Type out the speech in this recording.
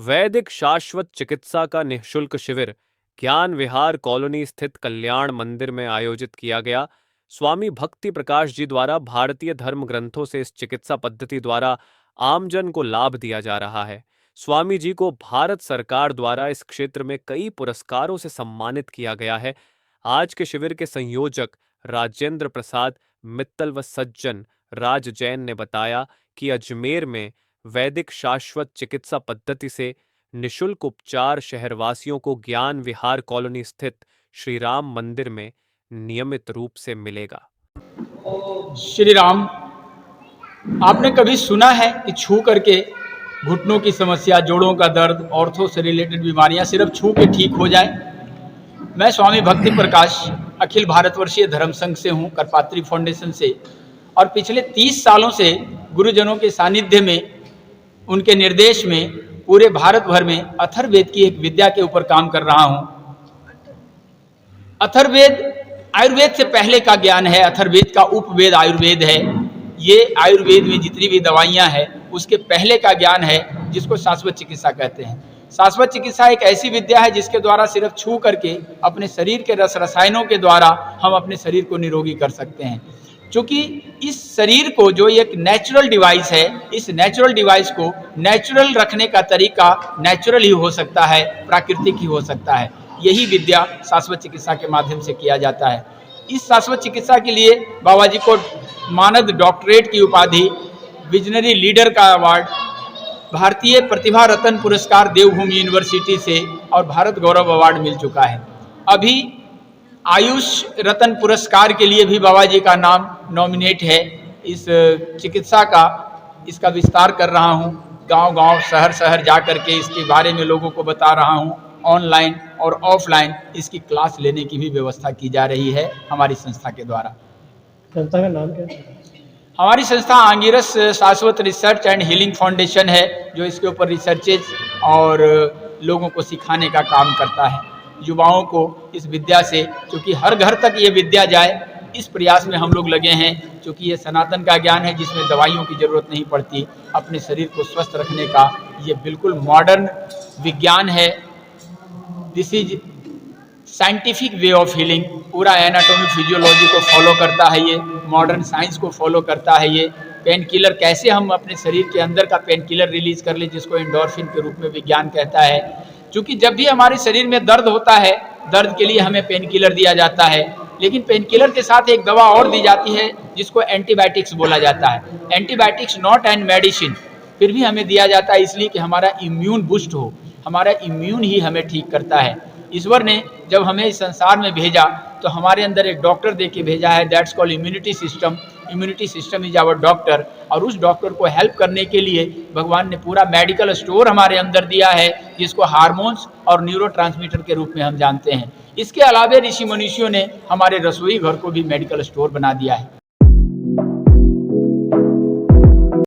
वैदिक शाश्वत चिकित्सा का निःशुल्क शिविर ज्ञान विहार कॉलोनी स्थित कल्याण मंदिर में आयोजित किया गया। स्वामी भक्ति प्रकाश जी द्वारा भारतीय धर्म ग्रंथों से इस चिकित्सा पद्धति द्वारा आमजन को लाभ दिया जा रहा है। स्वामी जी को भारत सरकार द्वारा इस क्षेत्र में कई पुरस्कारों से सम्मानित किया गया है। आज के शिविर के संयोजक राजेंद्र प्रसाद मित्तल व सज्जन राज जैन ने बताया कि अजमेर में वैदिक शाश्वत चिकित्सा पद्धति से निशुल्क उपचार शहरवासियों को ज्ञान विहार कॉलोनी स्थित श्री राम मंदिर में नियमित रूप से मिलेगा। श्री राम, आपने कभी सुना है कि छू करके घुटनों की समस्या, जोड़ों का दर्द, ऑर्थो से रिलेटेड बीमारियां सिर्फ छू के ठीक हो जाए? मैं स्वामी भक्ति प्रकाश अखिल भारतवर्षीय धर्म संघ से हूं, करपात्री फाउंडेशन से, और पिछले 30 सालों से गुरुजनों के सानिध्य में, उनके निर्देश में पूरे भारत भर में अथर्ववेद की एक विद्या के ऊपर काम कर रहा हूं। अथर्ववेद आयुर्वेद से पहले का ज्ञान है, अथर्ववेद का उपवेद आयुर्वेद है। ये आयुर्वेद में जितनी भी दवाइयां हैं उसके पहले का ज्ञान है, जिसको शाश्वत चिकित्सा कहते हैं। शाश्वत चिकित्सा एक ऐसी विद्या है जिसके द्वारा सिर्फ छू करके अपने शरीर के रस रसायनों के द्वारा हम अपने शरीर को निरोगी कर सकते हैं। क्योंकि इस शरीर को, जो एक नेचुरल डिवाइस है, इस नेचुरल डिवाइस को नेचुरल रखने का तरीका नेचुरल ही हो सकता है, प्राकृतिक ही हो सकता है। यही विद्या शाश्वत चिकित्सा के माध्यम से किया जाता है। इस शाश्वत चिकित्सा के लिए बाबा जी को मानद डॉक्टरेट की उपाधि, विजनरी लीडर का अवार्ड, भारतीय प्रतिभा रत्न पुरस्कार देवभूमि यूनिवर्सिटी से और भारत गौरव अवार्ड मिल चुका है। अभी आयुष रत्न पुरस्कार के लिए भी बाबा जी का नाम नॉमिनेट है। इस चिकित्सा का, इसका विस्तार कर रहा हूँ, गांव-गांव, शहर-शहर जा कर के इसके बारे में लोगों को बता रहा हूँ। ऑनलाइन और ऑफलाइन इसकी क्लास लेने की भी व्यवस्था की जा रही है हमारी संस्था के द्वारा। संस्था का नाम क्या है? हमारी संस्था आंगिरस शाश्वत रिसर्च एंड हीलिंग फाउंडेशन है, जो इसके ऊपर रिसर्चेज और लोगों को सिखाने का काम करता है, युवाओं को इस विद्या से, क्योंकि हर घर तक ये विद्या जाए, इस प्रयास में हम लोग लगे हैं। क्योंकि ये सनातन का ज्ञान है जिसमें दवाइयों की ज़रूरत नहीं पड़ती। अपने शरीर को स्वस्थ रखने का ये बिल्कुल मॉडर्न विज्ञान है। This is scientific way of healing. पूरा एनाटॉमी फिजियोलॉजी को फॉलो करता है, ये मॉडर्न साइंस को फॉलो करता है। ये पेन किलर, कैसे हम अपने शरीर के अंदर का पेन किलर रिलीज कर ले, जिसको एंडोर्फिन के रूप में विज्ञान कहता है। क्योंकि जब भी हमारे शरीर में दर्द होता है, दर्द के लिए हमें पेन किलर दिया जाता है, लेकिन पेन किलर के साथ एक दवा और दी जाती है जिसको एंटीबायोटिक्स बोला जाता है। एंटीबायोटिक्स नॉट एन मेडिसिन, फिर भी हमें दिया जाता है इसलिए कि हमारा इम्यून बूस्ट हो। हमारा इम्यून ही हमें ठीक करता है। ईश्वर ने जब हमें इस संसार में भेजा तो हमारे अंदर एक डॉक्टर दे के भेजा है, that's called immunity system. Immunity system is our doctor, और उस डॉक्टर को हेल्प करने के लिए भगवान ने पूरा मेडिकल स्टोर हमारे अंदर दिया है, जिसको हार्मोन्स और न्यूरोट्रांसमीटर के रूप में हम जानते हैं। इसके अलावा ऋषि मनुष्यों ने हमारे रसोई घर को भी मेडिकल स्टोर बना दिया है।